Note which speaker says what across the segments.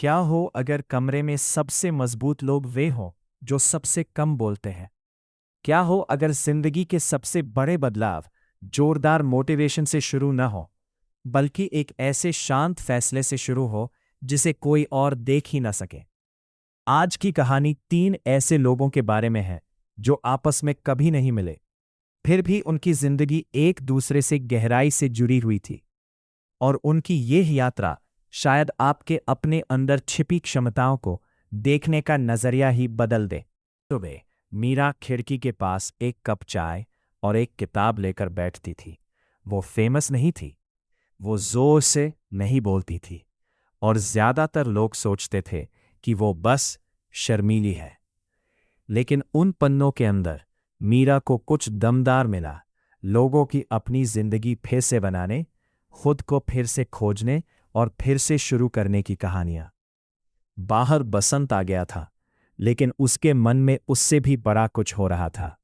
Speaker 1: क्या हो अगर कमरे में सबसे मजबूत लोग वे हों जो सबसे कम बोलते हैं? क्या हो अगर जिंदगी के सबसे बड़े बदलाव जोरदार मोटिवेशन से शुरू न हो, बल्कि एक ऐसे शांत फैसले से शुरू हो जिसे कोई और देख ही न सके? आज की कहानी तीन ऐसे लोगों के बारे में है जो आपस में कभी नहीं मिले, फिर भी उनकी जिंदगी एक दूसरे से गहराई से जुड़ी हुई थी। और उनकी यह यात्रा शायद आपके अपने अंदर छिपी क्षमताओं को देखने का नजरिया ही बदल दे। सुबह मीरा खिड़की के पास एक कप चाय और एक किताब लेकर बैठती थी। वो फेमस नहीं थी, वो जोर से नहीं बोलती थी, और ज्यादातर लोग सोचते थे कि वो बस शर्मीली है। लेकिन उन पन्नों के अंदर मीरा को कुछ दमदार मिला। लोगों की अपनी जिंदगी फिर से बनाने, खुद को फिर से खोजने और फिर से शुरू करने की कहानियां। बाहर बसंत आ गया था, लेकिन उसके मन में उससे भी बड़ा कुछ हो रहा था।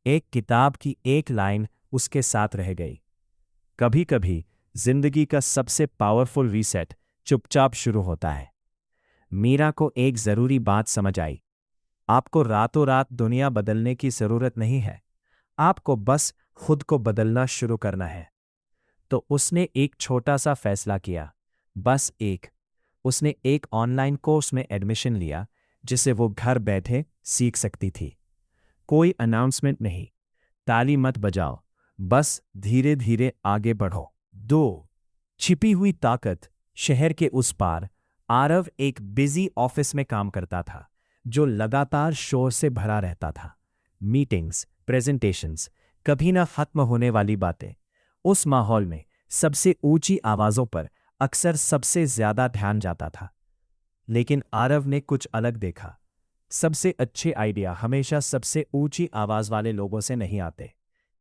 Speaker 1: एक किताब की एक लाइन उसके साथ रह गई। कभी कभी जिंदगी का सबसे पावरफुल रीसेट चुपचाप शुरू होता है। मीरा को एक जरूरी बात समझ आई। आपको रातों रात दुनिया बदलने की जरूरत नहीं है, आपको बस खुद को बदलना शुरू करना है। तो उसने एक छोटा सा फैसला किया, बस एक। उसने एक ऑनलाइन कोर्स में एडमिशन लिया जिसे वो घर बैठे सीख सकती थी। कोई अनाउंसमेंट नहीं, ताली मत बजाओ, बस धीरे धीरे आगे बढ़ो। दो, छिपी हुई ताकत। शहर के उस पार आरव एक बिजी ऑफिस में काम करता था, जो लगातार शोर से भरा रहता था। मीटिंग्स, प्रेजेंटेशंस, कभी ना खत्म होने वाली बातें। उस माहौल में सबसे ऊंची आवाजों पर अक्सर सबसे ज्यादा ध्यान जाता था। लेकिन आरव ने कुछ अलग देखा। सबसे अच्छे आइडिया हमेशा सबसे ऊंची आवाज वाले लोगों से नहीं आते।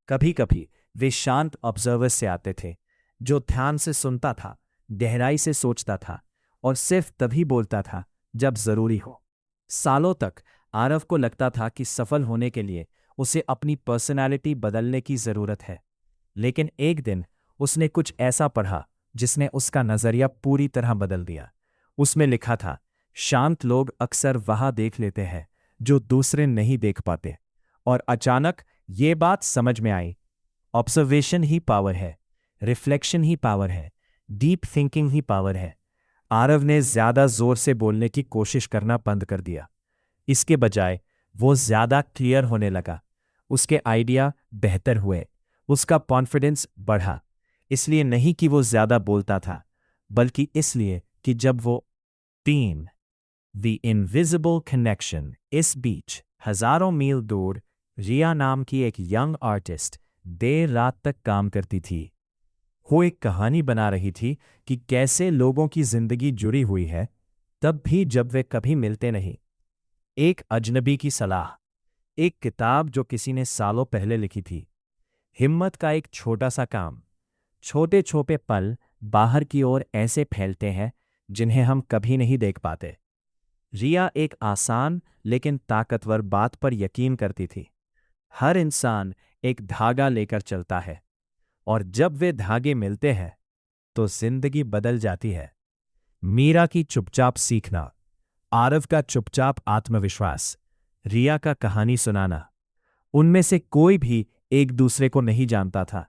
Speaker 1: कभी कभी वे शांत ऑब्जर्वर्स से आते थे, जो ध्यान से सुनता था, गहराई से सोचता था और सिर्फ तभी बोलता था जब जरूरी हो। सालों तक आरव को लगता था कि सफल होने के लिए उसे अपनी पर्सनालिटी बदलने की जरूरत है। लेकिन एक दिन उसने कुछ ऐसा पढ़ा जिसने उसका नजरिया पूरी तरह बदल दिया। उसमें लिखा था, शांत लोग अक्सर वहां देख लेते हैं जो दूसरे नहीं देख पाते। और अचानक ये बात समझ में आई, ऑब्जर्वेशन ही पावर है, रिफ्लेक्शन ही पावर है, डीप थिंकिंग ही पावर है। आरव ने ज्यादा जोर से बोलने की कोशिश करना बंद कर दिया। इसके बजाय वो ज्यादा क्लियर होने लगा। उसके आइडिया बेहतर हुए, उसका कॉन्फिडेंस बढ़ा। इसलिए नहीं कि वो ज्यादा बोलता था, बल्कि इसलिए कि जब वो तीन, द इनविजिबल कनेक्शन। इस बीच हजारों मील दूर रिया नाम की एक यंग आर्टिस्ट देर रात तक काम करती थी। वो एक कहानी बना रही थी कि कैसे लोगों की जिंदगी जुड़ी हुई है, तब भी जब वे कभी मिलते नहीं। एक अजनबी की सलाह, एक किताब जो किसी ने सालों पहले लिखी थी, हिम्मत का एक छोटा सा काम। छोटे छोटे पल बाहर की ओर ऐसे फैलते हैं जिन्हें हम कभी नहीं देख पाते। रिया एक आसान लेकिन ताकतवर बात पर यकीन करती थी। हर इंसान एक धागा लेकर चलता है, और जब वे धागे मिलते हैं तो जिंदगी बदल जाती है। मीरा की चुपचाप सीखना, आरव का चुपचाप आत्मविश्वास, रिया का कहानी सुनाना। उनमें से कोई भी एक दूसरे को नहीं जानता था,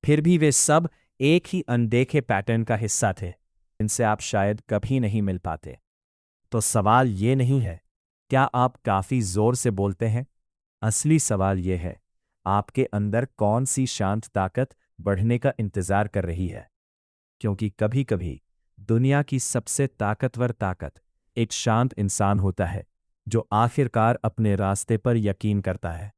Speaker 1: फिर भी वे सब एक ही अनदेखे पैटर्न का हिस्सा थे, इनसे आप शायद कभी नहीं मिल पाते। तो सवाल ये नहीं है, क्या आप काफी जोर से बोलते हैं? असली सवाल यह है, आपके अंदर कौन सी शांत ताकत बढ़ने का इंतजार कर रही है? क्योंकि कभी कभी दुनिया की सबसे ताकतवर ताकत एक शांत इंसान होता है, जो आखिरकार अपने रास्ते पर यकीन करता है।